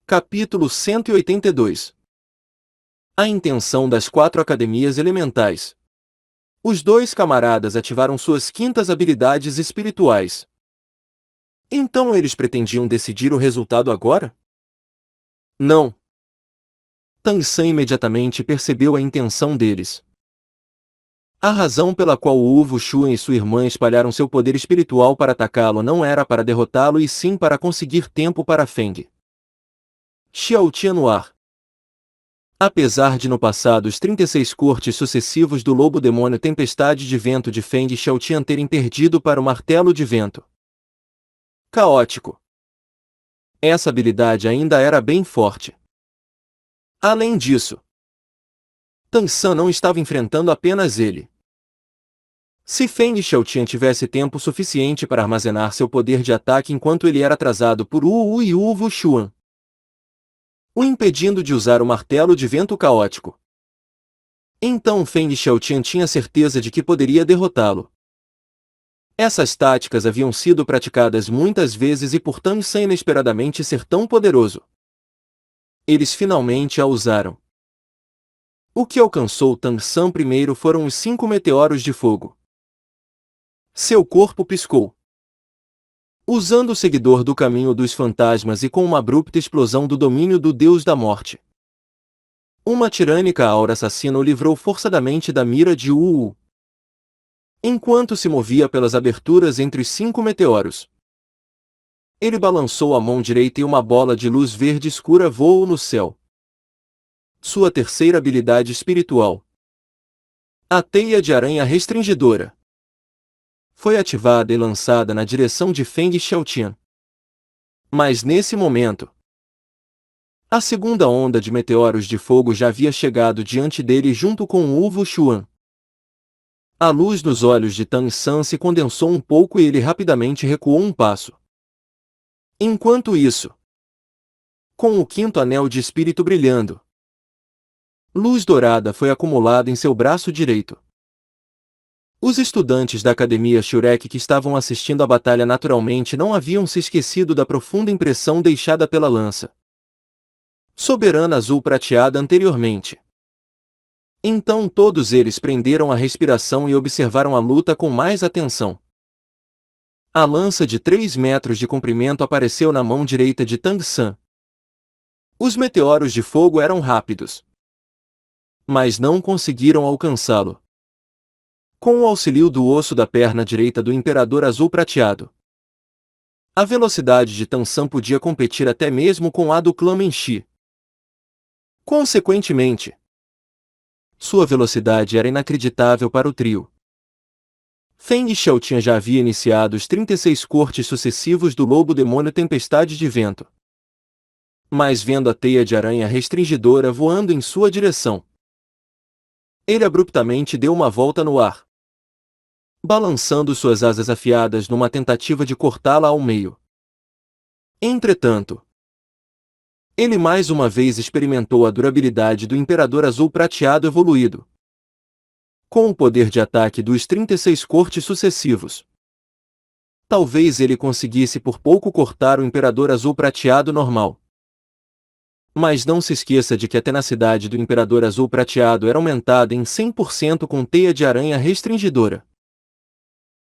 Capítulo 182. A intenção das 4 academias elementais. Os 2 camaradas ativaram suas quintas habilidades espirituais. Então eles pretendiam decidir o resultado agora? Não. Tang San imediatamente percebeu a intenção deles. A razão pela qual o Wu Wuxuan e sua irmã espalharam seu poder espiritual para atacá-lo não era para derrotá-lo e sim para conseguir tempo para Feng Xiaotian no ar. Apesar de no passado os 36 cortes sucessivos do Lobo Demônio Tempestade de Vento de Feng Xiaotian terem perdido para o Martelo de Vento Caótico, essa habilidade ainda era bem forte. Além disso, Tang San não estava enfrentando apenas ele. Se Feng Xiaotian tivesse tempo suficiente para armazenar seu poder de ataque enquanto ele era atrasado por Wu e Wu Wuxuan, o impedindo de usar o Martelo de Vento Caótico, então Feng Xiaotian tinha certeza de que poderia derrotá-lo. Essas táticas haviam sido praticadas muitas vezes e por Tang San inesperadamente ser tão poderoso, eles finalmente a usaram. O que alcançou Tang San primeiro foram os 5 meteoros de fogo. Seu corpo piscou. Usando o seguidor do caminho dos fantasmas e com uma abrupta explosão do domínio do Deus da Morte, uma tirânica aura assassina o livrou forçadamente da mira de Wu. Enquanto se movia pelas aberturas entre os 5 meteoros, ele balançou a mão direita e uma bola de luz verde escura voou no céu. Sua terceira habilidade espiritual, a Teia de Aranha Restringidora, foi ativada e lançada na direção de Feng Xiaotian. Mas nesse momento, a segunda onda de meteoros de fogo já havia chegado diante dele junto com Wu Wuxuan. A luz nos olhos de Tang San se condensou um pouco e ele rapidamente recuou um passo. Enquanto isso, com o 5º anel de espírito brilhando, luz dourada foi acumulada em seu braço direito. Os estudantes da Academia Shurek que estavam assistindo à batalha naturalmente não haviam se esquecido da profunda impressão deixada pela lança soberana azul prateada anteriormente. Então todos eles prenderam a respiração e observaram a luta com mais atenção. A lança de 3 metros de comprimento apareceu na mão direita de Tang San. Os meteoros de fogo eram rápidos, mas não conseguiram alcançá-lo. Com o auxílio do osso da perna direita do Imperador Azul Prateado, a velocidade de Tang San podia competir até mesmo com a do clã Menchi. Consequentemente, sua velocidade era inacreditável para o trio. Feng Xiaotian já havia iniciado os 36 cortes sucessivos do Lobo Demônio Tempestade de Vento. Mas vendo a teia de aranha restringidora voando em sua direção, ele abruptamente deu uma volta no ar, balançando suas asas afiadas numa tentativa de cortá-la ao meio. Entretanto, ele mais uma vez experimentou a durabilidade do Imperador Azul Prateado evoluído, com o poder de ataque dos 36 cortes sucessivos. Talvez ele conseguisse por pouco cortar o Imperador Azul Prateado normal. Mas não se esqueça de que a tenacidade do Imperador Azul Prateado era aumentada em 100% com teia de aranha restringidora.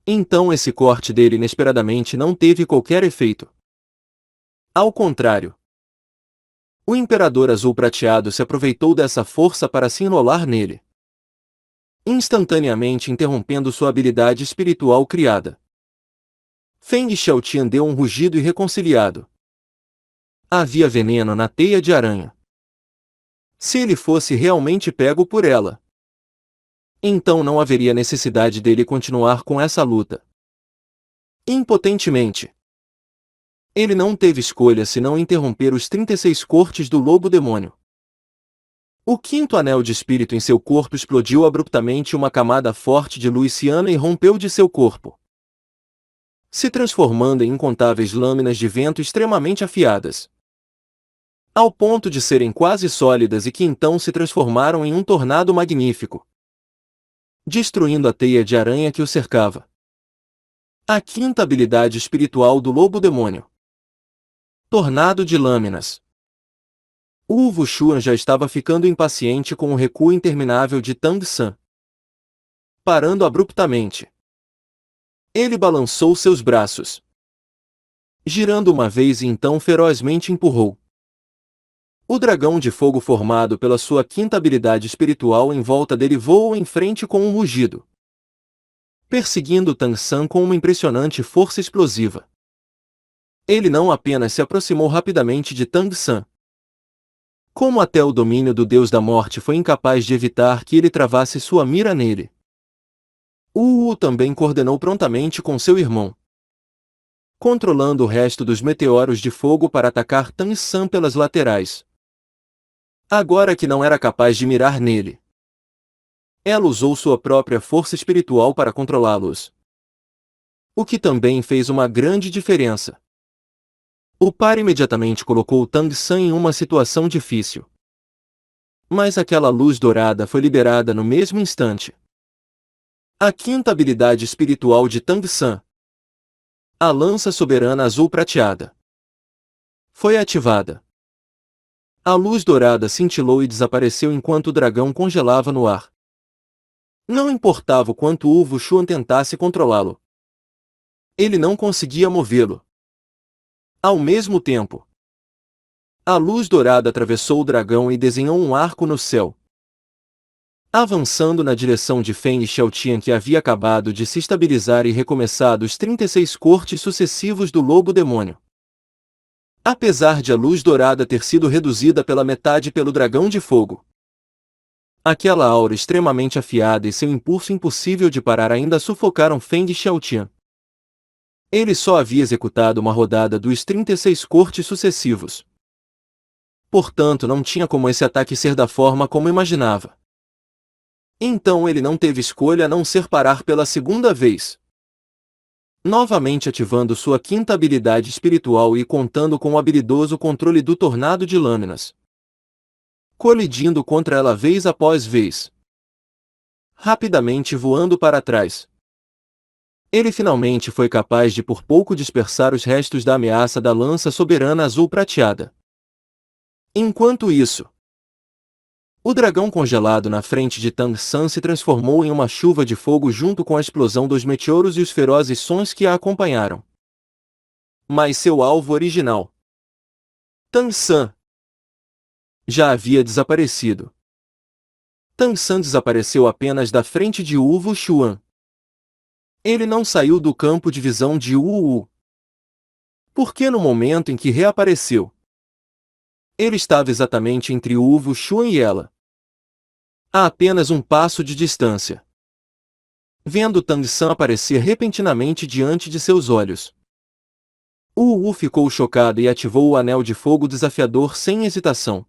Então esse corte dele inesperadamente não teve qualquer efeito. Ao contrário, o Imperador Azul Prateado se aproveitou dessa força para se enrolar nele, instantaneamente interrompendo sua habilidade espiritual criada. Feng Xiaotian deu um rugido irreconciliado. Havia veneno na teia de aranha. Se ele fosse realmente pego por ela, então não haveria necessidade dele continuar com essa luta. Impotentemente, ele não teve escolha senão interromper os 36 cortes do Lobo Demônio. O 5º anel de espírito em seu corpo explodiu abruptamente uma camada forte de luz ciana e rompeu de seu corpo, se transformando em incontáveis lâminas de vento extremamente afiadas, ao ponto de serem quase sólidas e que então se transformaram em um tornado magnífico, destruindo a teia de aranha que o cercava. A 5ª habilidade espiritual do Lobo Demônio, Tornado de Lâminas. Wu Wuxuan já estava ficando impaciente com o recuo interminável de Tang San. Parando abruptamente, ele balançou seus braços, girando uma vez e então ferozmente empurrou. O dragão de fogo formado pela sua quinta habilidade espiritual em volta dele voou em frente com um rugido, perseguindo Tang San com uma impressionante força explosiva. Ele não apenas se aproximou rapidamente de Tang San, como até o domínio do Deus da Morte foi incapaz de evitar que ele travasse sua mira nele. Wu também coordenou prontamente com seu irmão, controlando o resto dos meteoros de fogo para atacar Tang San pelas laterais. Agora que não era capaz de mirar nele, ela usou sua própria força espiritual para controlá-los, o que também fez uma grande diferença. O par imediatamente colocou Tang San em uma situação difícil. Mas aquela luz dourada foi liberada no mesmo instante. A quinta habilidade espiritual de Tang San, a lança soberana azul prateada, foi ativada. A luz dourada cintilou e desapareceu enquanto o dragão congelava no ar. Não importava o quanto Wu Wuxuan tentasse controlá-lo, ele não conseguia movê-lo. Ao mesmo tempo, a luz dourada atravessou o dragão e desenhou um arco no céu, avançando na direção de Feng Xiaotian, que havia acabado de se estabilizar e recomeçar os 36 cortes sucessivos do lobo demônio. Apesar de a luz dourada ter sido reduzida pela metade pelo dragão de fogo, aquela aura extremamente afiada e seu impulso impossível de parar ainda sufocaram Feng Xiaotian. Ele só havia executado uma rodada dos 36 cortes sucessivos. Portanto, não tinha como esse ataque ser da forma como imaginava. Então ele não teve escolha a não ser parar pela segunda vez, novamente ativando sua quinta habilidade espiritual e contando com o habilidoso controle do tornado de lâminas, colidindo contra ela vez após vez, rapidamente voando para trás. Ele finalmente foi capaz de por pouco dispersar os restos da ameaça da lança soberana azul prateada. Enquanto isso, o dragão congelado na frente de Tang San se transformou em uma chuva de fogo junto com a explosão dos meteoros e os ferozes sons que a acompanharam. Mas seu alvo original, Tang San, já havia desaparecido. Tang San desapareceu apenas da frente de Wu Wuxuan. Ele não saiu do campo de visão de Wu. Porque no momento em que reapareceu, ele estava exatamente entre Wu Wuxuan e ela, a apenas um passo de distância. Vendo Tang San aparecer repentinamente diante de seus olhos, Wu ficou chocado e ativou o anel de fogo desafiador sem hesitação.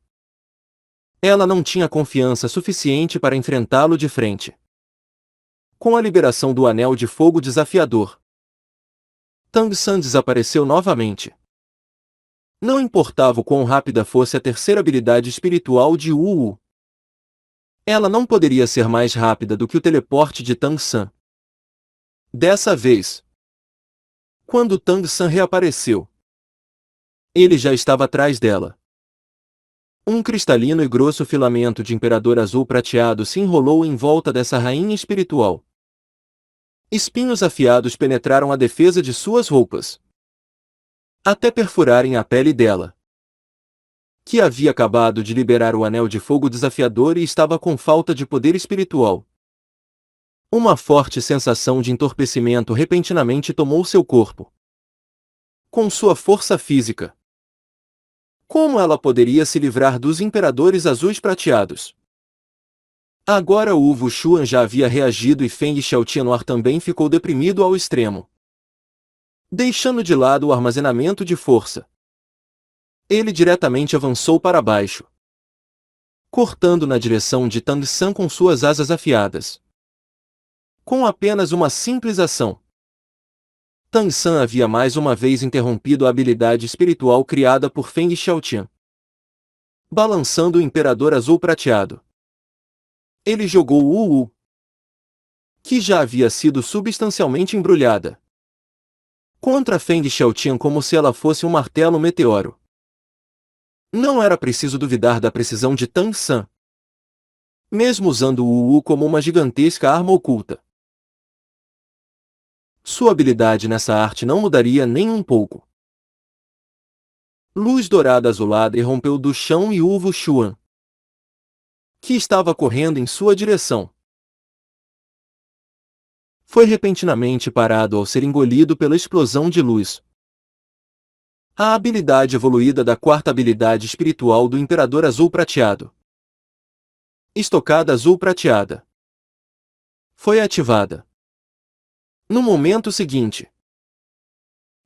Ela não tinha confiança suficiente para enfrentá-lo de frente. Com a liberação do anel de fogo desafiador, Tang San desapareceu novamente. Não importava o quão rápida fosse a terceira habilidade espiritual de Wu, ela não poderia ser mais rápida do que o teleporte de Tang San. Dessa vez, quando Tang San reapareceu, ele já estava atrás dela. Um cristalino e grosso filamento de imperador azul prateado se enrolou em volta dessa rainha espiritual. Espinhos afiados penetraram a defesa de suas roupas, até perfurarem a pele dela, que havia acabado de liberar o anel de fogo desafiador e estava com falta de poder espiritual. Uma forte sensação de entorpecimento repentinamente tomou seu corpo. Com sua força física, como ela poderia se livrar dos imperadores azuis prateados? Agora Wu Wuxuan já havia reagido e Feng Xiaotian também ficou deprimido ao extremo. Deixando de lado o armazenamento de força, ele diretamente avançou para baixo, cortando na direção de Tang San com suas asas afiadas. Com apenas uma simples ação, Tang San havia mais uma vez interrompido a habilidade espiritual criada por Feng Xiaotian. Balançando o Imperador Azul Prateado, ele jogou Wu, que já havia sido substancialmente embrulhada, contra Feng Xiaotian como se ela fosse um martelo meteoro. Não era preciso duvidar da precisão de Tang San, mesmo usando o Wu como uma gigantesca arma oculta. Sua habilidade nessa arte não mudaria nem um pouco. Luz dourada azulada irrompeu do chão e Wu Wuxuan, que estava correndo em sua direção, foi repentinamente parado ao ser engolido pela explosão de luz. A habilidade evoluída da quarta habilidade espiritual do Imperador Azul Prateado, Estocada Azul Prateada, foi ativada. No momento seguinte,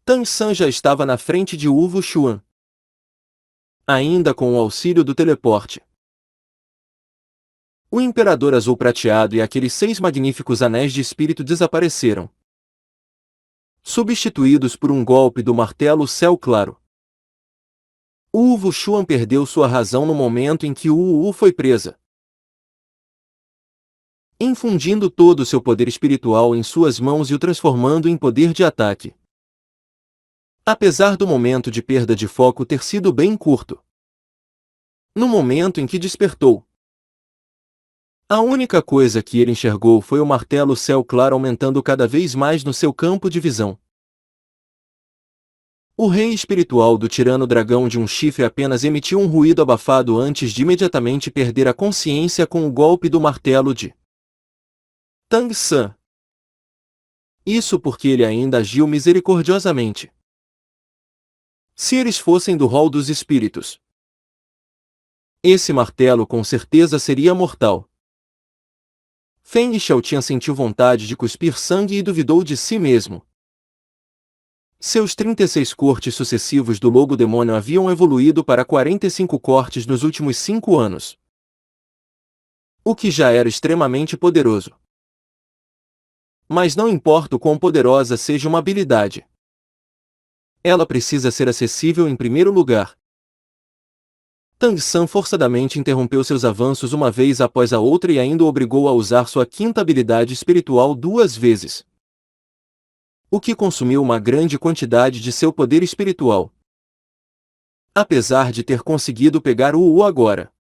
Tang San já estava na frente de Wu Wuxuan, ainda com o auxílio do teleporte. O Imperador Azul Prateado e aqueles 6 magníficos anéis de espírito desapareceram, substituídos por um golpe do martelo Céu Claro. Wu Wuxuan perdeu sua razão no momento em que Wu foi presa, infundindo todo o seu poder espiritual em suas mãos e o transformando em poder de ataque. Apesar do momento de perda de foco ter sido bem curto, no momento em que despertou, a única coisa que ele enxergou foi o martelo Céu Claro aumentando cada vez mais no seu campo de visão. O rei espiritual do tirano dragão de um chifre apenas emitiu um ruído abafado antes de imediatamente perder a consciência com o golpe do martelo de Tang San. Isso porque ele ainda agiu misericordiosamente. Se eles fossem do rol dos espíritos, esse martelo com certeza seria mortal. Feng Xiaotian sentiu vontade de cuspir sangue e duvidou de si mesmo. Seus 36 cortes sucessivos do Lobo Demônio haviam evoluído para 45 cortes nos últimos 5 anos, o que já era extremamente poderoso. Mas não importa o quão poderosa seja uma habilidade, ela precisa ser acessível em primeiro lugar. Tang San forçadamente interrompeu seus avanços uma vez após a outra e ainda o obrigou a usar sua quinta habilidade espiritual 2 vezes, o que consumiu uma grande quantidade de seu poder espiritual. Apesar de ter conseguido pegar o Wu agora,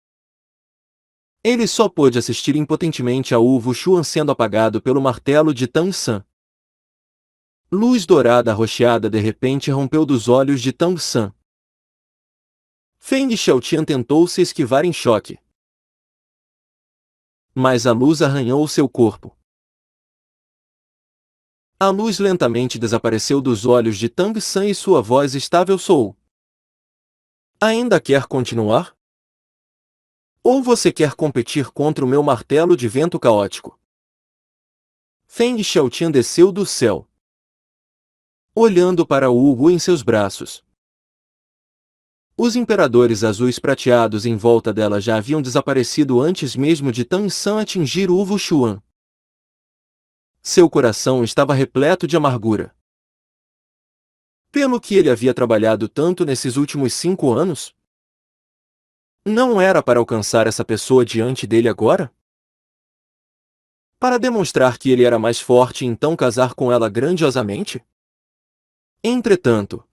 ele só pôde assistir impotentemente a Wu Wuxuan sendo apagado pelo martelo de Tang San. Luz dourada arroxeada de repente rompeu dos olhos de Tang San. Feng Xiaotian tentou se esquivar em choque, mas a luz arranhou seu corpo. A luz lentamente desapareceu dos olhos de Tang San e sua voz estável soou. Ainda quer continuar? Ou você quer competir contra o meu martelo de vento caótico? Feng Xiaotian desceu do céu, olhando para Wu em seus braços. Os imperadores azuis prateados em volta dela já haviam desaparecido antes mesmo de Tang San atingir Wu Wuxuan. Seu coração estava repleto de amargura. Pelo que ele havia trabalhado tanto nesses últimos 5 anos? Não era para alcançar essa pessoa diante dele agora? Para demonstrar que ele era mais forte e então casar com ela grandiosamente? Entretanto,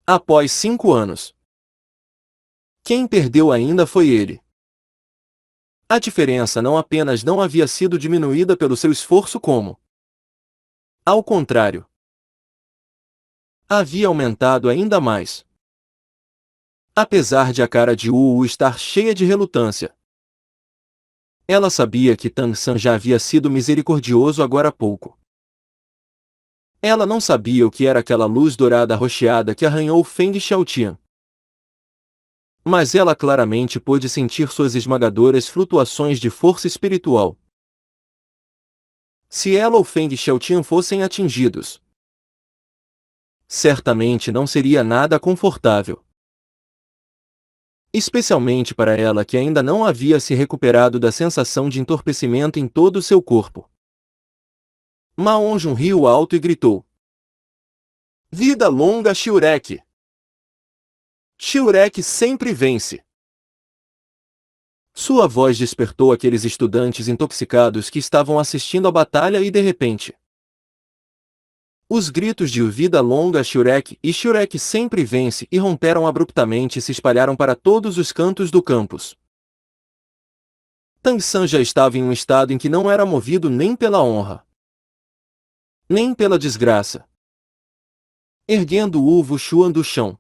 após 5 anos, quem perdeu ainda foi ele. A diferença não apenas não havia sido diminuída pelo seu esforço como, ao contrário, havia aumentado ainda mais. Apesar de a cara de Wu estar cheia de relutância, ela sabia que Tang San já havia sido misericordioso agora há pouco. Ela não sabia o que era aquela luz dourada arroxeada que arranhou Feng Xiaotian, mas ela claramente pôde sentir suas esmagadoras flutuações de força espiritual. Se ela ou Feng Xiaotian fossem atingidos, certamente não seria nada confortável. Especialmente para ela que ainda não havia se recuperado da sensação de entorpecimento em todo o seu corpo. Ma Hongjun riu alto e gritou: "Vida longa Xiurek! Xiurek sempre vence!" Sua voz despertou aqueles estudantes intoxicados que estavam assistindo à batalha e de repente, Os gritos de vida longa Shurek e Shurek sempre vence irromperam abruptamente e se espalharam para todos os cantos do campus. Tang San já estava em um estado em que não era movido nem pela honra, nem pela desgraça. Erguendo Wu Wuxuan do chão,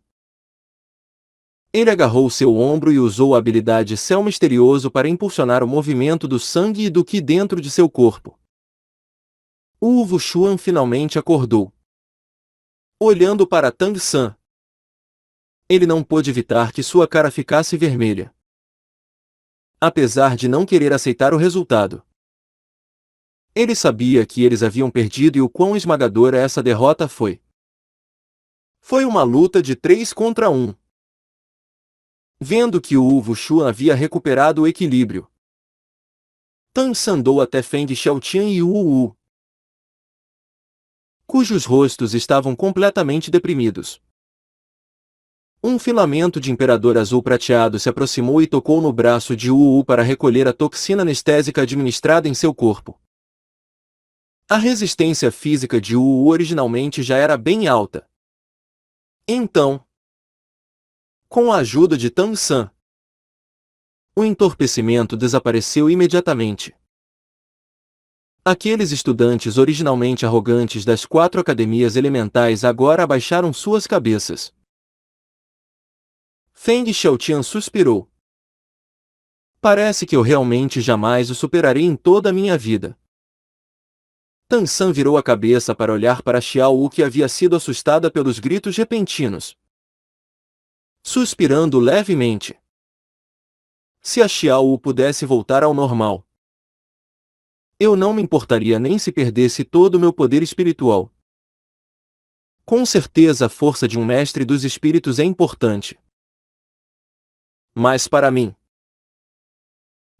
ele agarrou seu ombro e usou a habilidade Céu Misterioso para impulsionar o movimento do sangue e do Qi dentro de seu corpo. Wu Wuxuan finalmente acordou. Olhando para Tang San, ele não pôde evitar que sua cara ficasse vermelha. Apesar de não querer aceitar o resultado, ele sabia que eles haviam perdido e o quão esmagadora essa derrota foi. Foi uma luta de 3 contra 1. Vendo que o Wu Wuxuan havia recuperado o equilíbrio, Tang San andou até Feng Xiaotian e Wu Wu, cujos rostos estavam completamente deprimidos. Um filamento de imperador azul prateado se aproximou e tocou no braço de Wu Wu para recolher a toxina anestésica administrada em seu corpo. A resistência física de Wu Wu originalmente já era bem alta. Então, com a ajuda de Tang San, o entorpecimento desapareceu imediatamente. Aqueles estudantes originalmente arrogantes das 4 academias elementais agora abaixaram suas cabeças. Feng Xiaotian suspirou. Parece que eu realmente jamais o superarei em toda a minha vida. Tang San virou a cabeça para olhar para Xiao Wu, que havia sido assustada pelos gritos repentinos. Suspirando levemente. Se a Xiao Wu pudesse voltar ao normal, eu não me importaria nem se perdesse todo o meu poder espiritual. Com certeza a força de um mestre dos espíritos é importante. Mas para mim,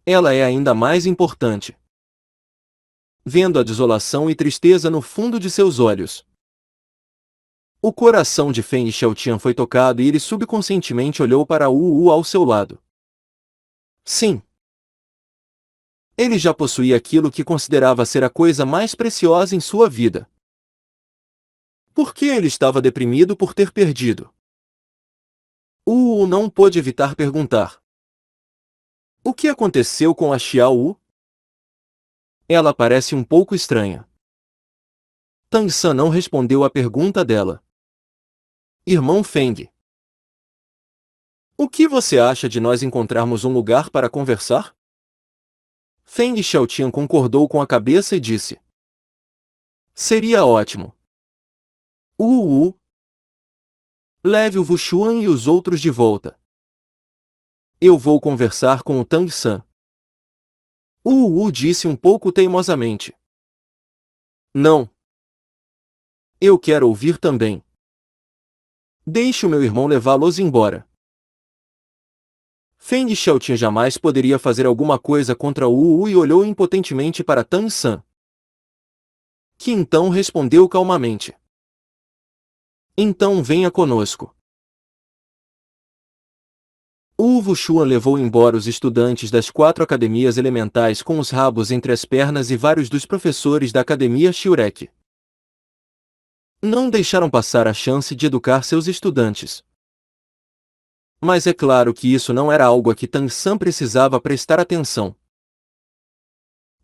ela é ainda mais importante. Vendo a desolação e tristeza no fundo de seus olhos, o coração de Feng Xiaotian foi tocado e ele subconscientemente olhou para Wu Wu ao seu lado. Sim. Ele já possuía aquilo que considerava ser a coisa mais preciosa em sua vida. Por que ele estava deprimido por ter perdido? Wu Wu não pôde evitar perguntar. O que aconteceu com a Xiao Wu? Ela parece um pouco estranha. Tang San não respondeu à pergunta dela. Irmão Feng, o que você acha de nós encontrarmos um lugar para conversar? Feng Xiaotian concordou com a cabeça e disse. Seria ótimo. Wu, leve o Wuxuan e os outros de volta. Eu vou conversar com o Tang San. Wu disse um pouco teimosamente. Não. Eu quero ouvir também. Deixe o meu irmão levá-los embora. Feng Xiaotian jamais poderia fazer alguma coisa contra Wu e olhou impotentemente para Tang San, que então respondeu calmamente. Então venha conosco. Wu Wuxuan levou embora os estudantes das 4 academias elementais com os rabos entre as pernas e vários dos professores da academia Shurek. Não deixaram passar a chance de educar seus estudantes. Mas é claro que isso não era algo a que Tang San precisava prestar atenção.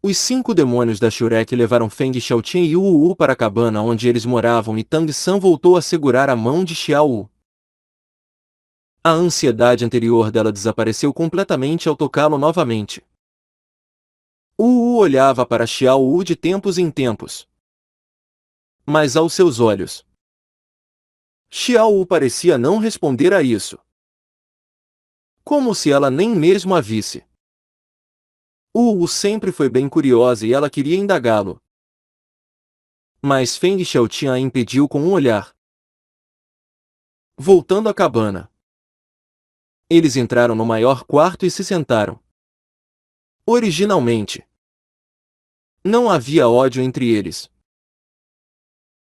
Os 5 demônios da Shurek levaram Feng Xiaotian e Wu Wu para a cabana onde eles moravam e Tang San voltou a segurar a mão de Xiao Wu. A ansiedade anterior dela desapareceu completamente ao tocá-lo novamente. Wu olhava para Xiao Wu de tempos em tempos. Mas aos seus olhos, Xiao Wu parecia não responder a isso. Como se ela nem mesmo a visse. Wu sempre foi bem curiosa e ela queria indagá-lo. Mas Feng Xiaotian a impediu com um olhar. Voltando à cabana, eles entraram no maior quarto e se sentaram. Originalmente, não havia ódio entre eles.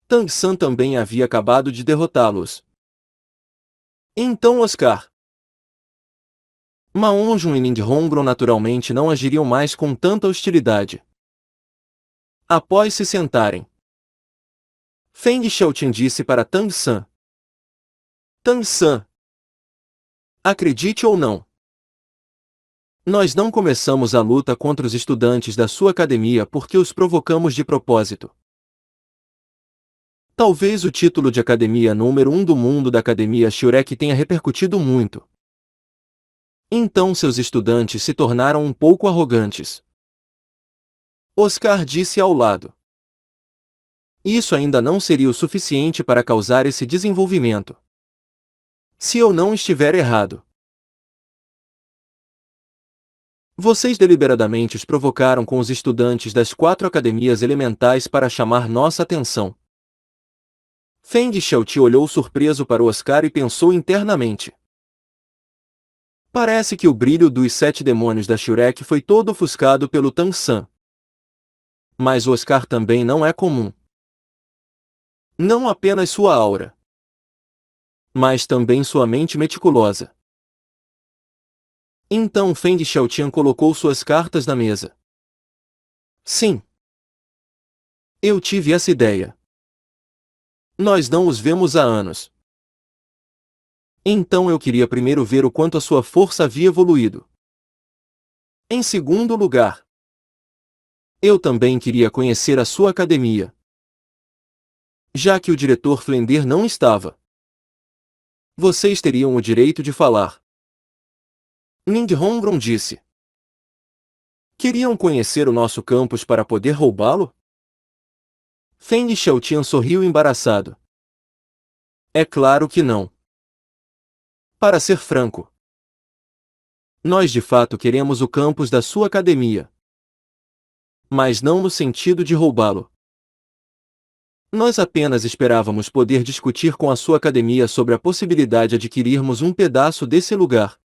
Tang San também havia acabado de derrotá-los. Então Oscar, Ma Hongjun e Ning Hongron naturalmente não agiriam mais com tanta hostilidade. Após se sentarem, Feng Xiaotian disse para Tang San. Tang San. Acredite ou não, nós não começamos a luta contra os estudantes da sua academia porque os provocamos de propósito. Talvez o título de academia número 1 do mundo da Academia Shurek tenha repercutido muito. Então seus estudantes se tornaram um pouco arrogantes. Oscar disse ao lado. Isso ainda não seria o suficiente para causar esse desenvolvimento. Se eu não estiver errado, vocês deliberadamente os provocaram com os estudantes das 4 academias elementais para chamar nossa atenção. Feng Xiaoti olhou surpreso para Oscar e pensou internamente. Parece que o brilho dos 7 demônios da Shurek foi todo ofuscado pelo Tang San. Mas Oscar também não é comum. Não apenas sua aura, mas também sua mente meticulosa. Então Feng Xiaotian colocou suas cartas na mesa. Sim. Eu tive essa ideia. Nós não os vemos há anos. Então eu queria primeiro ver o quanto a sua força havia evoluído. Em segundo lugar, eu também queria conhecer a sua academia. Já que o diretor Flender não estava, vocês teriam o direito de falar. Ning Hongron disse. Queriam conhecer o nosso campus para poder roubá-lo? Feng Xiaotian sorriu embaraçado. É claro que não. Para ser franco, nós de fato queremos o campus da sua academia. Mas não no sentido de roubá-lo. Nós apenas esperávamos poder discutir com a sua academia sobre a possibilidade de adquirirmos um pedaço desse lugar.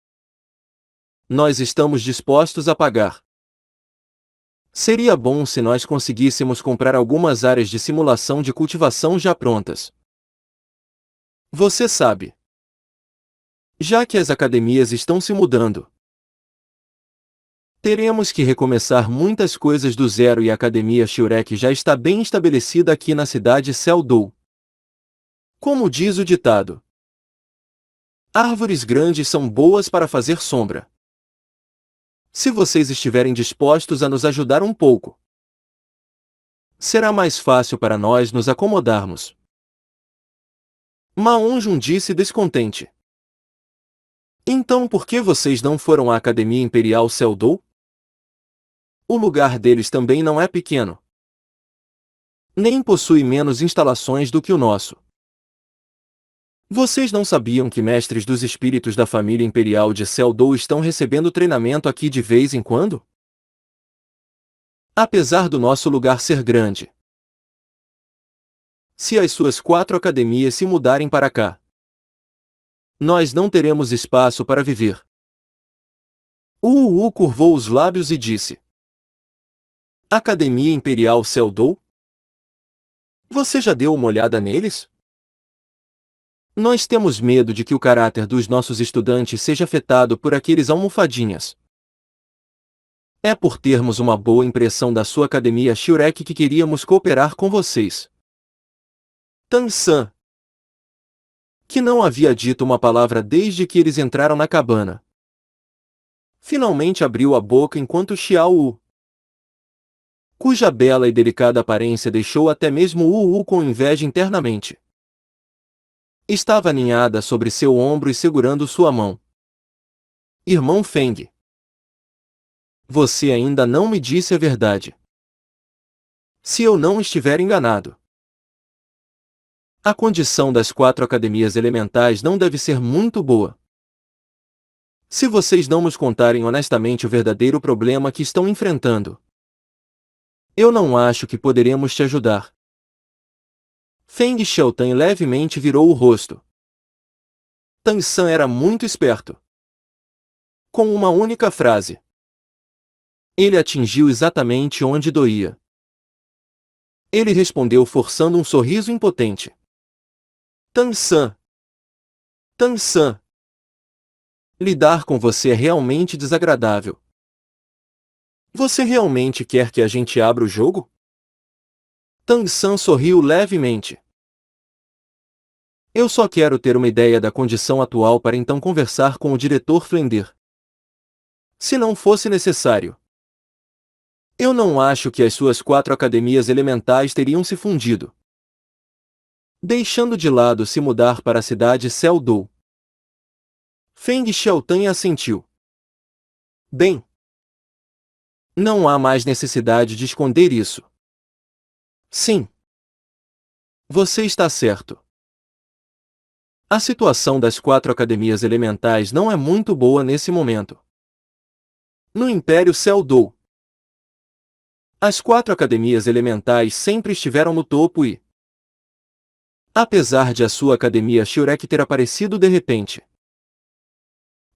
Nós estamos dispostos a pagar. Seria bom se nós conseguíssemos comprar algumas áreas de simulação de cultivação já prontas. Você sabe. Já que as academias estão se mudando, teremos que recomeçar muitas coisas do zero e a Academia Shurek já está bem estabelecida aqui na cidade Seldou. Como diz o ditado, árvores grandes são boas para fazer sombra. Se vocês estiverem dispostos a nos ajudar um pouco, será mais fácil para nós nos acomodarmos. Ma Onjun disse descontente. Então por que vocês não foram à Academia Imperial Seldou? O lugar deles também não é pequeno. Nem possui menos instalações do que o nosso. Vocês não sabiam que mestres dos espíritos da família imperial de Seldou estão recebendo treinamento aqui de vez em quando? Apesar do nosso lugar ser grande, se as suas 4 academias se mudarem para cá, nós não teremos espaço para viver. Curvou os lábios e disse. Academia Imperial Seldou? Você já deu uma olhada neles? Nós temos medo de que o caráter dos nossos estudantes seja afetado por aqueles almofadinhas. É por termos uma boa impressão da sua academia Shurek que queríamos cooperar com vocês. Tang San, que não havia dito uma palavra desde que eles entraram na cabana, finalmente abriu a boca enquanto Xiao Wu, cuja bela e delicada aparência deixou até mesmo Wu com inveja internamente, estava aninhada sobre seu ombro e segurando sua mão. Irmão Feng, você ainda não me disse a verdade. Se eu não estiver enganado, a condição das 4 academias elementais não deve ser muito boa. Se vocês não nos contarem honestamente o verdadeiro problema que estão enfrentando, eu não acho que poderemos te ajudar. Feng Xiaotan levemente virou o rosto. Tang San era muito esperto. Com uma única frase, ele atingiu exatamente onde doía. Ele respondeu forçando um sorriso impotente. Tang San. Tang San. Lidar com você é realmente desagradável. Você realmente quer que a gente abra o jogo? Tang San sorriu levemente. Eu só quero ter uma ideia da condição atual para então conversar com o diretor Flender. Se não fosse necessário. Eu não acho que as suas 4 academias elementais teriam se fundido, deixando de lado se mudar para a cidade Seldou. Feng Xiaotan assentiu. Bem, não há mais necessidade de esconder isso. Sim. Você está certo. A situação das 4 academias elementais não é muito boa nesse momento. No Império Seldou, as 4 academias elementais sempre estiveram no topo e, apesar de a sua academia Shurek ter aparecido de repente,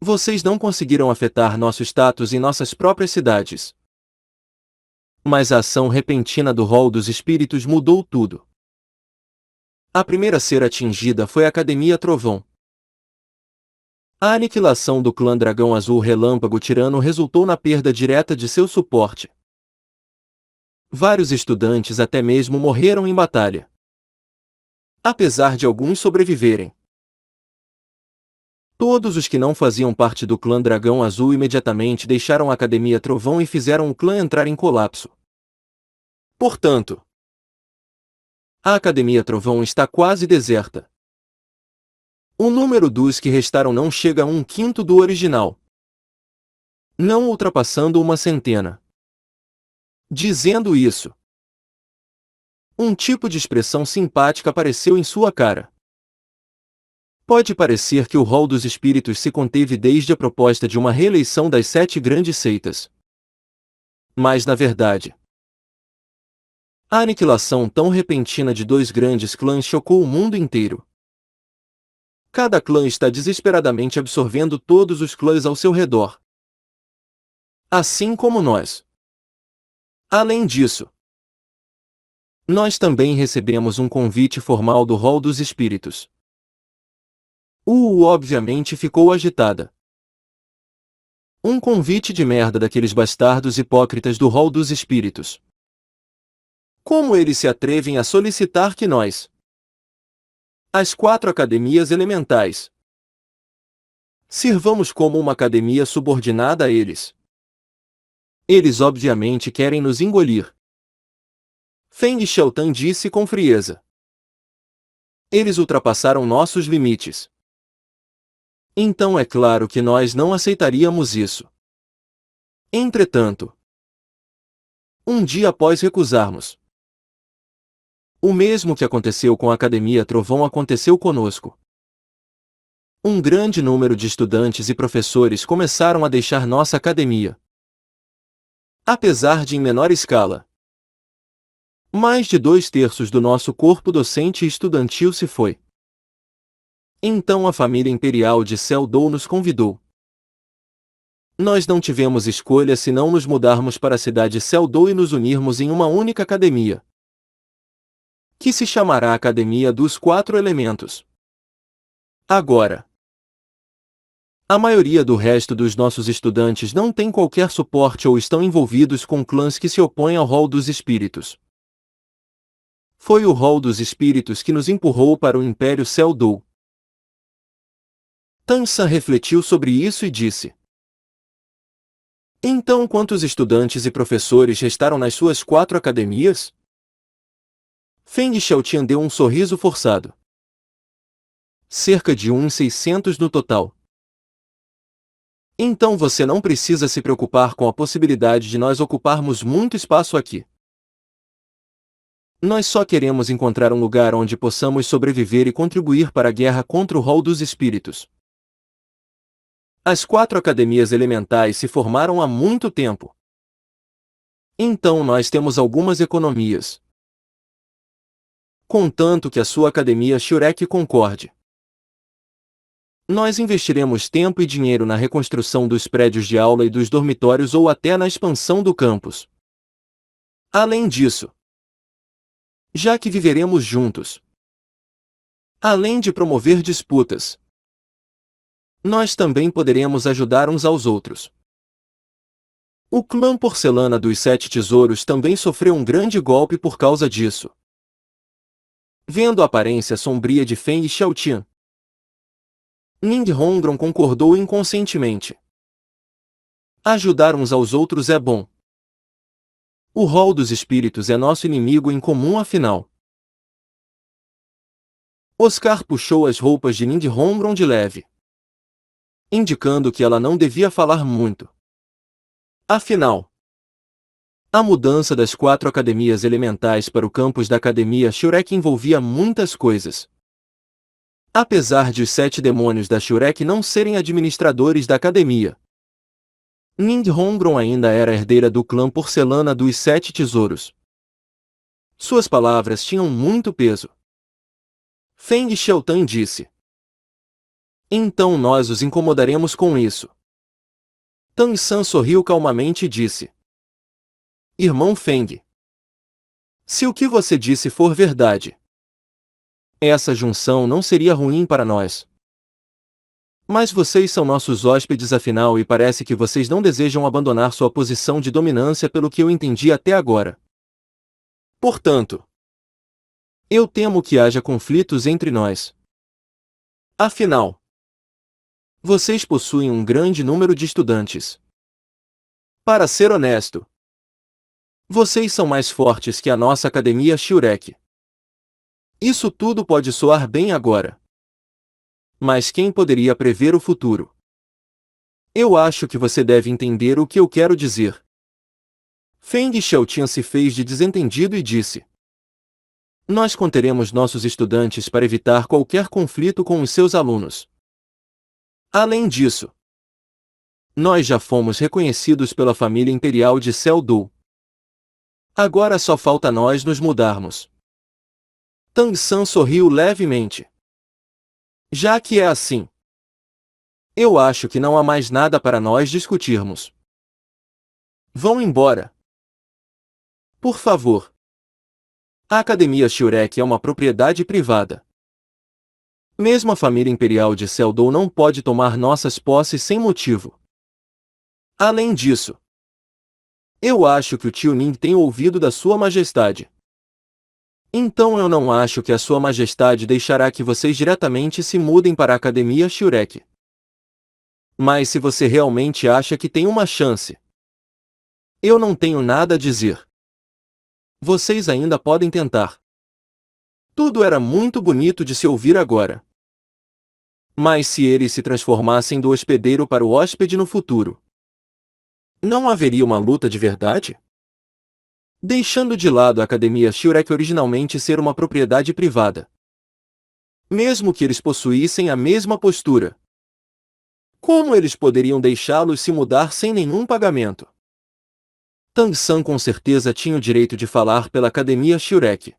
vocês não conseguiram afetar nosso status em nossas próprias cidades. Mas a ação repentina do rol dos espíritos mudou tudo. A primeira a ser atingida foi a Academia Trovão. A aniquilação do clã Dragão Azul Relâmpago Tirano resultou na perda direta de seu suporte. Vários estudantes até mesmo morreram em batalha. Apesar de alguns sobreviverem, todos os que não faziam parte do clã Dragão Azul imediatamente deixaram a Academia Trovão e fizeram o clã entrar em colapso. Portanto, a Academia Trovão está quase deserta. O número dos que restaram não chega a 1/5 do original, não ultrapassando uma centena. Dizendo isso, um tipo de expressão simpática apareceu em sua cara. Pode parecer que o rol dos espíritos se conteve desde a proposta de uma reeleição das 7 grandes seitas. Mas na verdade, a aniquilação tão repentina de 2 grandes clãs chocou o mundo inteiro. Cada clã está desesperadamente absorvendo todos os clãs ao seu redor. Assim como nós. Além disso, nós também recebemos um convite formal do rol dos espíritos. Obviamente ficou agitada. Um convite de merda daqueles bastardos hipócritas do rol dos espíritos. Como eles se atrevem a solicitar que nós, as 4 academias elementais, sirvamos como uma academia subordinada a eles? Eles obviamente querem nos engolir. Feng Xiaotan disse com frieza. Eles ultrapassaram nossos limites. Então é claro que nós não aceitaríamos isso. Entretanto, um dia após recusarmos, o mesmo que aconteceu com a Academia Trovão aconteceu conosco. Um grande número de estudantes e professores começaram a deixar nossa academia. Apesar de em menor escala, mais de 2/3 do nosso corpo docente e estudantil se foi. Então a família imperial de Seldou nos convidou. Nós não tivemos escolha senão nos mudarmos para a cidade Seldou e nos unirmos em uma única academia, que se chamará Academia dos 4 Elementos. Agora, a maioria do resto dos nossos estudantes não tem qualquer suporte ou estão envolvidos com clãs que se opõem ao rol dos espíritos. Foi o rol dos espíritos que nos empurrou para o Império Seldou. Tansan refletiu sobre isso e disse. Então quantos estudantes e professores restaram nas suas 4 academias? Feng Xiaotian deu um sorriso forçado. Cerca de 600 no total. Então você não precisa se preocupar com a possibilidade de nós ocuparmos muito espaço aqui. Nós só queremos encontrar um lugar onde possamos sobreviver e contribuir para a guerra contra o rol dos espíritos. As 4 academias elementais se formaram há muito tempo. Então nós temos algumas economias. Contanto que a sua academia Shurek concorde. Nós investiremos tempo e dinheiro na reconstrução dos prédios de aula e dos dormitórios ou até na expansão do campus. Além disso, já que viveremos juntos, além de promover disputas, nós também poderemos ajudar uns aos outros. O clã Porcelana dos 7 Tesouros também sofreu um grande golpe por causa disso. Vendo a aparência sombria de Feng Xiaotian, Ning Hongron concordou inconscientemente. Ajudar uns aos outros é bom. O rol dos espíritos é nosso inimigo em comum afinal. Oscar puxou as roupas de Ning Hongron de leve, indicando que ela não devia falar muito. Afinal, a mudança das 4 academias elementais para o campus da Academia Shurek envolvia muitas coisas. Apesar de os 7 demônios da Shurek não serem administradores da academia, Ning Hongron ainda era herdeira do clã Porcelana dos 7 Tesouros. Suas palavras tinham muito peso. Feng Xiaotan disse: então nós os incomodaremos com isso. Tang San sorriu calmamente e disse: irmão Feng, se o que você disse for verdade, essa junção não seria ruim para nós. Mas vocês são nossos hóspedes afinal e parece que vocês não desejam abandonar sua posição de dominância pelo que eu entendi até agora. Portanto, eu temo que haja conflitos entre nós. Afinal, vocês possuem um grande número de estudantes. Para ser honesto, vocês são mais fortes que a nossa Academia Shurek. Isso tudo pode soar bem agora. Mas quem poderia prever o futuro? Eu acho que você deve entender o que eu quero dizer. Feng Xiaotian se fez de desentendido e disse: nós conteremos nossos estudantes para evitar qualquer conflito com os seus alunos. Além disso, nós já fomos reconhecidos pela família imperial de Celdu. Agora só falta nós nos mudarmos. Tang San sorriu levemente. Já que é assim, eu acho que não há mais nada para nós discutirmos. Vão embora. Por favor. A Academia Shurek é uma propriedade privada. Mesmo a família imperial de Celdou não pode tomar nossas posses sem motivo. Além disso, eu acho que o tio Ning tem ouvido da Sua Majestade. Então eu não acho que a Sua Majestade deixará que vocês diretamente se mudem para a Academia Shurek. Mas se você realmente acha que tem uma chance, eu não tenho nada a dizer. Vocês ainda podem tentar. Tudo era muito bonito de se ouvir agora. Mas se eles se transformassem do hospedeiro para o hóspede no futuro, não haveria uma luta de verdade? Deixando de lado a Academia Shurek originalmente ser uma propriedade privada. Mesmo que eles possuíssem a mesma postura, como eles poderiam deixá-los se mudar sem nenhum pagamento? Tang San com certeza tinha o direito de falar pela Academia Shurek.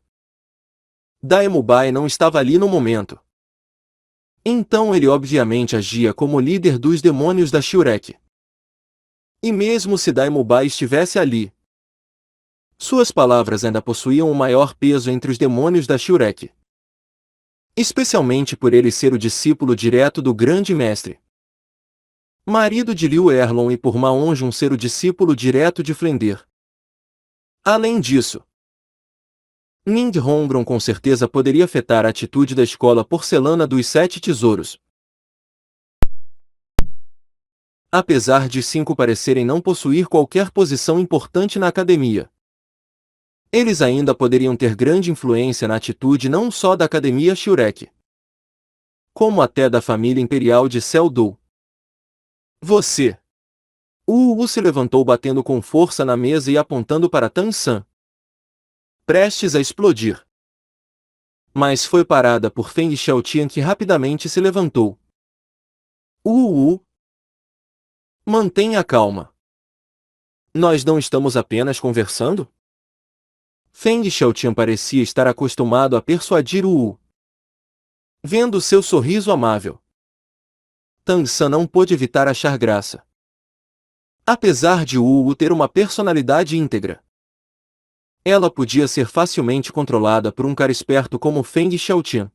Daemubai não estava ali no momento. Então ele obviamente agia como líder dos demônios da Shurek. E mesmo se Daemubai estivesse ali, suas palavras ainda possuíam o maior peso entre os demônios da Shurek. Especialmente por ele ser o discípulo direto do grande mestre, marido de Liu Erlon, e por Ma Onjun ser o discípulo direto de Flender. Além disso, Ning Hongron com certeza poderia afetar a atitude da escola Porcelana dos 7 Tesouros. Apesar de 5 parecerem não possuir qualquer posição importante na academia, eles ainda poderiam ter grande influência na atitude não só da Academia Shurek, como até da família imperial de Celdu. Você! Wu se levantou batendo com força na mesa e apontando para Tang San, prestes a explodir. Mas foi parada por Feng Xiaotian, que rapidamente se levantou. Mantenha calma. Nós não estamos apenas conversando? Feng Xiaotian parecia estar acostumado a persuadir Wu. Vendo seu sorriso amável, Tang San não pôde evitar achar graça. Apesar de Wu ter uma personalidade íntegra, ela podia ser facilmente controlada por um cara esperto como Feng Xiaotian.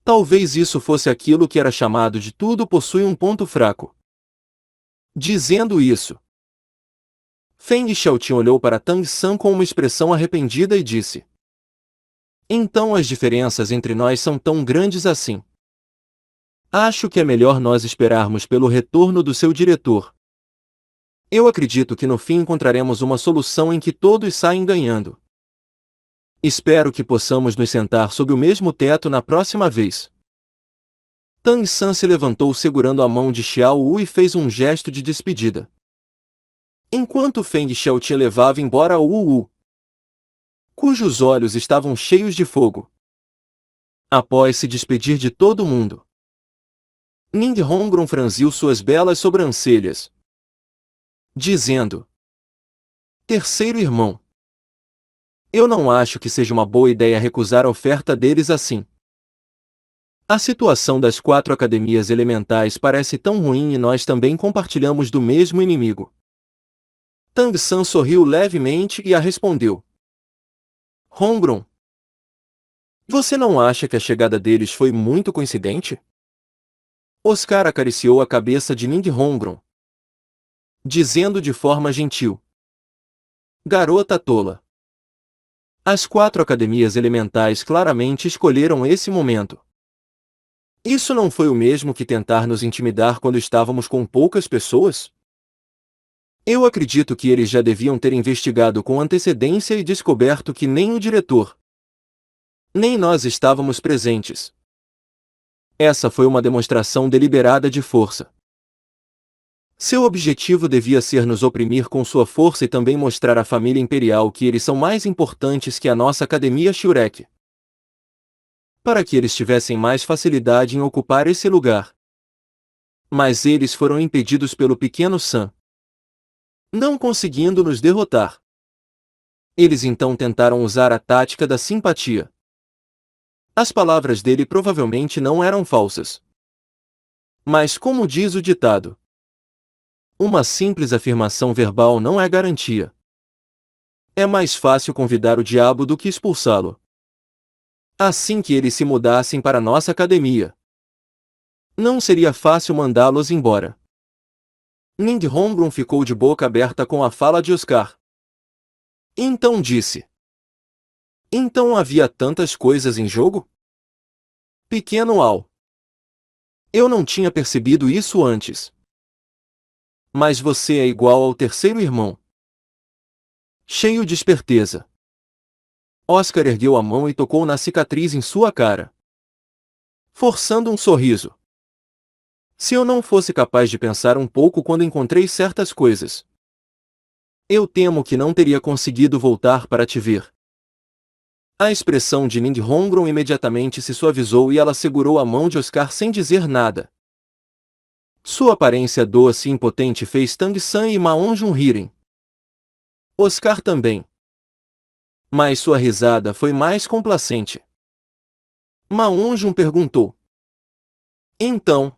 Talvez isso fosse aquilo que era chamado de tudo possui um ponto fraco. Dizendo isso, Feng Xiaotian olhou para Tang San com uma expressão arrependida e disse: Então as diferenças entre nós são tão grandes assim. Acho que é melhor nós esperarmos pelo retorno do seu diretor. Eu acredito que no fim encontraremos uma solução em que todos saem ganhando. Espero que possamos nos sentar sob o mesmo teto na próxima vez. Tang San se levantou segurando a mão de Xiao Wu e fez um gesto de despedida. Enquanto Feng Xiaotian levava embora Wu Wu, cujos olhos estavam cheios de fogo. Após se despedir de todo mundo, Ning Hongron franziu suas belas sobrancelhas, dizendo: Terceiro irmão, eu não acho que seja uma boa ideia recusar a oferta deles assim. A situação das 4 academias elementais parece tão ruim e nós também compartilhamos do mesmo inimigo. Tang San sorriu levemente e a respondeu: Hongron, você não acha que a chegada deles foi muito coincidente? Oscar acariciou a cabeça de Ning Hongron, dizendo de forma gentil: Garota tola. As 4 academias elementais claramente escolheram esse momento. Isso não foi o mesmo que tentar nos intimidar quando estávamos com poucas pessoas? Eu acredito que eles já deviam ter investigado com antecedência e descoberto que nem o diretor, nem nós estávamos presentes. Essa foi uma demonstração deliberada de força. Seu objetivo devia ser nos oprimir com sua força e também mostrar à família imperial que eles são mais importantes que a nossa Academia Shurek, para que eles tivessem mais facilidade em ocupar esse lugar. Mas eles foram impedidos pelo pequeno San, não conseguindo nos derrotar. Eles então tentaram usar a tática da simpatia. As palavras dele provavelmente não eram falsas. Mas como diz o ditado, uma simples afirmação verbal não é garantia. É mais fácil convidar o diabo do que expulsá-lo. Assim que eles se mudassem para nossa academia, não seria fácil mandá-los embora. Ning Hongron ficou de boca aberta com a fala de Oscar. Então disse: Então havia tantas coisas em jogo? Pequeno Al, eu não tinha percebido isso antes. Mas você é igual ao terceiro irmão. Cheio de esperteza. Oscar ergueu a mão e tocou na cicatriz em sua cara, forçando um sorriso. Se eu não fosse capaz de pensar um pouco quando encontrei certas coisas, eu temo que não teria conseguido voltar para te ver. A expressão de Ning Hongron imediatamente se suavizou e ela segurou a mão de Oscar sem dizer nada. Sua aparência doce e impotente fez Tang San e Ma Onjun rirem. Oscar também. Mas sua risada foi mais complacente. Ma Onjun perguntou: Então,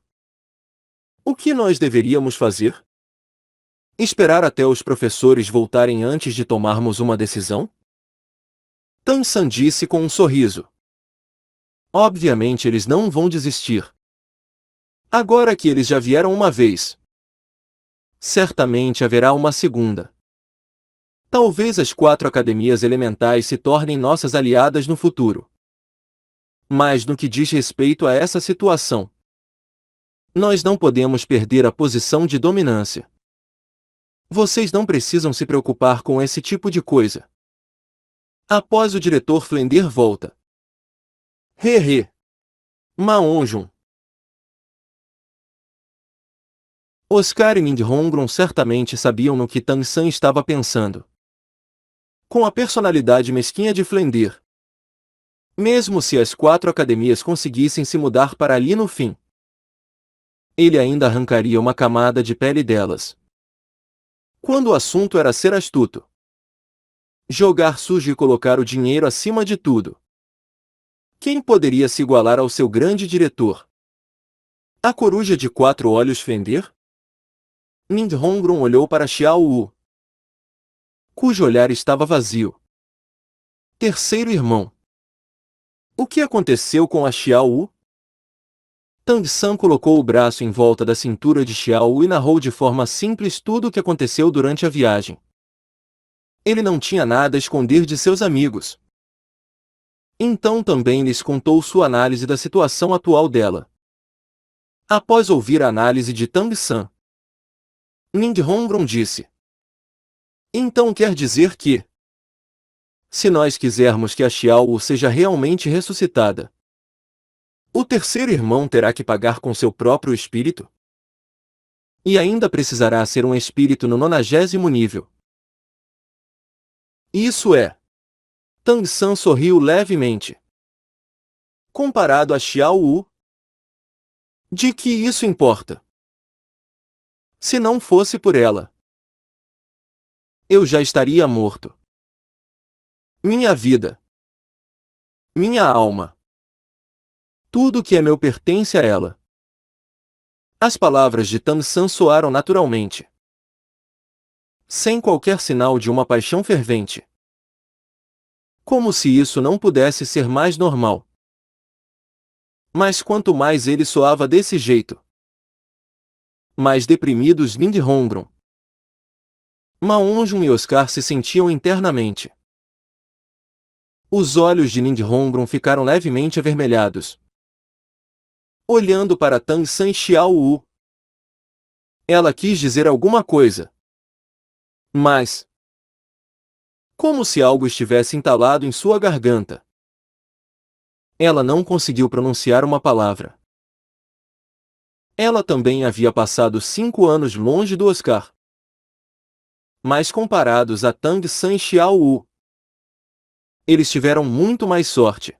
o que nós deveríamos fazer? Esperar até os professores voltarem antes de tomarmos uma decisão? Tang San disse com um sorriso. Obviamente eles não vão desistir. Agora que eles já vieram uma vez, certamente haverá uma segunda. Talvez as 4 academias elementais se tornem nossas aliadas no futuro. Mas no que diz respeito a essa situação, nós não podemos perder a posição de dominância. Vocês não precisam se preocupar com esse tipo de coisa. Após o diretor Flender volta. He. Ma Onjun. Oscar e Ning Hongron certamente sabiam no que Tang San estava pensando. Com a personalidade mesquinha de Flender, mesmo se as 4 academias conseguissem se mudar para ali no fim, ele ainda arrancaria uma camada de pele delas. Quando o assunto era ser astuto, jogar sujo e colocar o dinheiro acima de tudo, quem poderia se igualar ao seu grande diretor? A coruja de 4 olhos Flender? Ning Hongron olhou para Xiao Wu, cujo olhar estava vazio. Terceiro irmão. O que aconteceu com a Xiao Wu? Tang San colocou o braço em volta da cintura de Xiao Wu e narrou de forma simples tudo o que aconteceu durante a viagem. Ele não tinha nada a esconder de seus amigos. Então também lhes contou sua análise da situação atual dela. Após ouvir a análise de Tang San, Ninghongron disse: então quer dizer que, se nós quisermos que a Xiao seja realmente ressuscitada, o terceiro irmão terá que pagar com seu próprio espírito? E ainda precisará ser um espírito no 90º nível. Isso é. Tang San sorriu levemente. Comparado a Xiao Wu, de que isso importa? Se não fosse por ela, eu já estaria morto. Minha vida, minha alma, tudo que é meu pertence a ela. As palavras de Tang San soaram naturalmente, sem qualquer sinal de uma paixão fervente. Como se isso não pudesse ser mais normal. Mas quanto mais ele soava desse jeito, mais deprimidos Ninghongron, Maonjun e Oscar se sentiam internamente. Os olhos de Ninghongron ficaram levemente avermelhados, olhando para Tang San e Xiao Wu. Ela quis dizer alguma coisa, mas, como se algo estivesse entalado em sua garganta, ela não conseguiu pronunciar uma palavra. Ela também havia passado 5 anos longe do Oscar. Mas comparados a Tang San e Xiao Wu, eles tiveram muito mais sorte.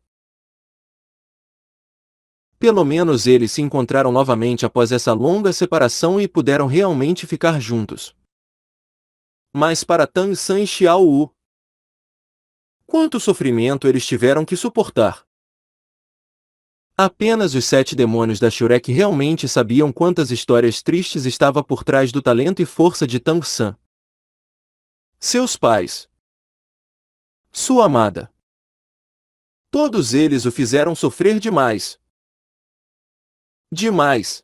Pelo menos eles se encontraram novamente após essa longa separação e puderam realmente ficar juntos. Mas para Tang San e Xiao Wu, quanto sofrimento eles tiveram que suportar. Apenas os 7 demônios da Shurek realmente sabiam quantas histórias tristes estava por trás do talento e força de Tang San. Seus pais. Sua amada. Todos eles o fizeram sofrer demais. Demais.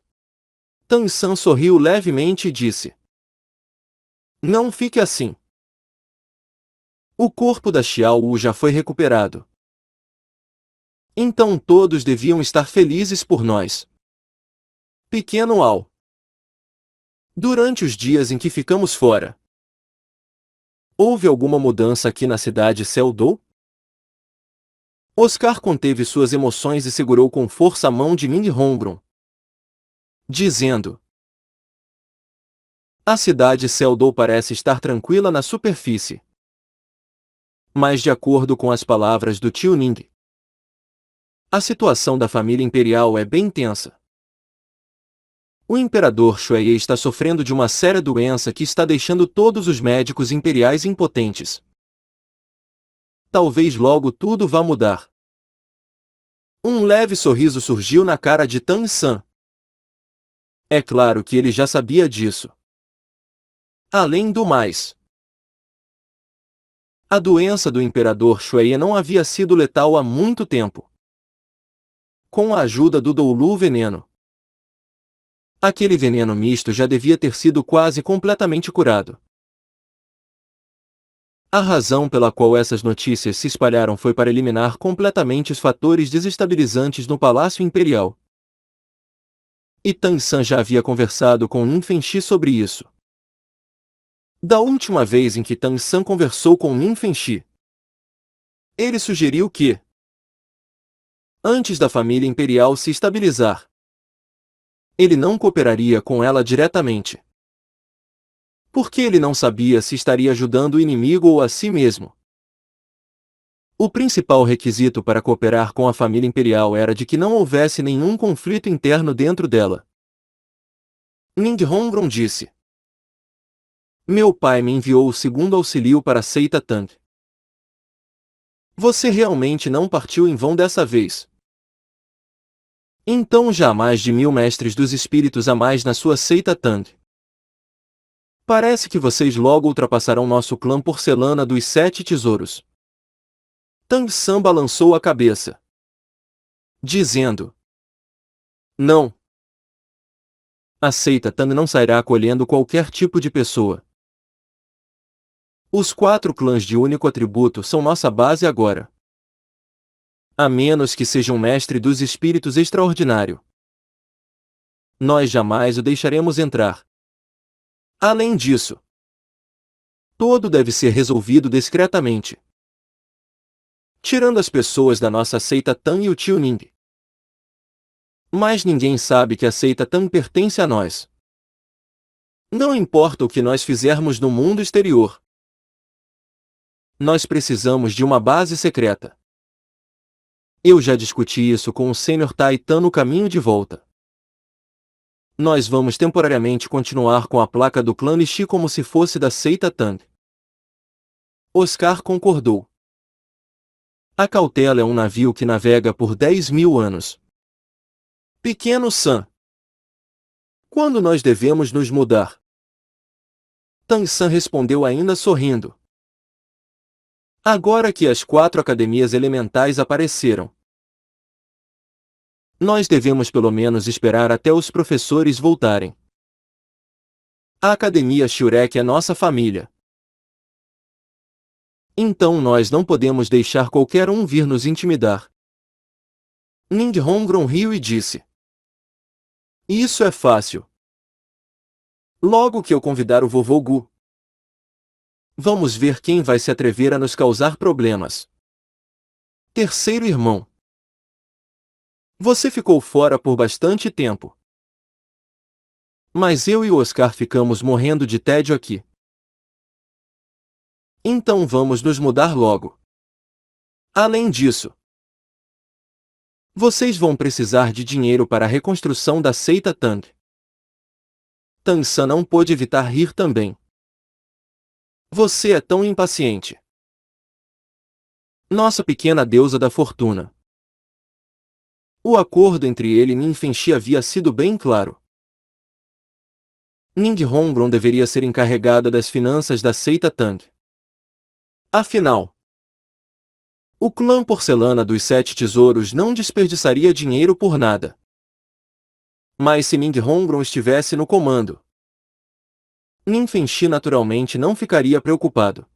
Tang San sorriu levemente e disse: não fique assim. O corpo da Xiao Wu já foi recuperado. Então todos deviam estar felizes por nós. Pequeno Ao. Durante os dias em que ficamos fora, houve alguma mudança aqui na cidade Seldou? Oscar conteve suas emoções e segurou com força a mão de Ninghongron, dizendo: a cidade Seldou parece estar tranquila na superfície. Mas de acordo com as palavras do tio Ning, a situação da família imperial é bem tensa. O imperador Shuai está sofrendo de uma séria doença que está deixando todos os médicos imperiais impotentes. Talvez logo tudo vá mudar. Um leve sorriso surgiu na cara de Tang San. É claro que ele já sabia disso. Além do mais, a doença do imperador Shuai não havia sido letal há muito tempo. Com a ajuda do Doulu veneno, aquele veneno misto já devia ter sido quase completamente curado. A razão pela qual essas notícias se espalharam foi para eliminar completamente os fatores desestabilizantes no Palácio Imperial. E Tang San já havia conversado com Yin Fengxi sobre isso. Da última vez em que Tang San conversou com Yin Fengxi, ele sugeriu que, antes da família imperial se estabilizar, ele não cooperaria com ela diretamente. Porque ele não sabia se estaria ajudando o inimigo ou a si mesmo. O principal requisito para cooperar com a família imperial era de que não houvesse nenhum conflito interno dentro dela. Ninghongron disse: meu pai me enviou o segundo auxílio para a seita Tang. Você realmente não partiu em vão dessa vez. Então já há mais de 1000 mestres dos espíritos a mais na sua seita Tang. Parece que vocês logo ultrapassarão nosso clã porcelana dos 7 tesouros. Tang San balançou a cabeça, dizendo: não. A seita Tang não sairá acolhendo qualquer tipo de pessoa. Os 4 clãs de único atributo são nossa base agora. A menos que seja um mestre dos espíritos extraordinário. Nós jamais o deixaremos entrar. Além disso, tudo deve ser resolvido discretamente. Tirando as pessoas da nossa seita Tan e o tio Ning. Mas ninguém sabe que a seita Tan pertence a nós. Não importa o que nós fizermos no mundo exterior. Nós precisamos de uma base secreta. Eu já discuti isso com o Sr. Tai Tan no caminho de volta. Nós vamos temporariamente continuar com a placa do clã Nishi como se fosse da seita Tang. Oscar concordou. A cautela é um navio que navega por 10.000 anos. Pequeno San. Quando nós devemos nos mudar? Tang-san respondeu ainda sorrindo. Agora que as 4 academias elementais apareceram. Nós devemos pelo menos esperar até os professores voltarem. A Academia Shurek é nossa família. Então nós não podemos deixar qualquer um vir nos intimidar. Ning Hongron riu e disse. Isso é fácil. Logo que eu convidar o vovô Gu. Vamos ver quem vai se atrever a nos causar problemas. Terceiro irmão. Você ficou fora por bastante tempo. Mas eu e o Oscar ficamos morrendo de tédio aqui. Então vamos nos mudar logo. Além disso, vocês vão precisar de dinheiro para a reconstrução da seita Tang. Tang-san não pôde evitar rir também. Você é tão impaciente. Nossa pequena deusa da fortuna. O acordo entre ele e Nin Fenxi havia sido bem claro. Ning Hongron deveria ser encarregada das finanças da seita Tang. Afinal, o clã Porcelana dos 7 Tesouros não desperdiçaria dinheiro por nada. Mas se Ning Hongron estivesse no comando, Nin Fenxi naturalmente não ficaria preocupado.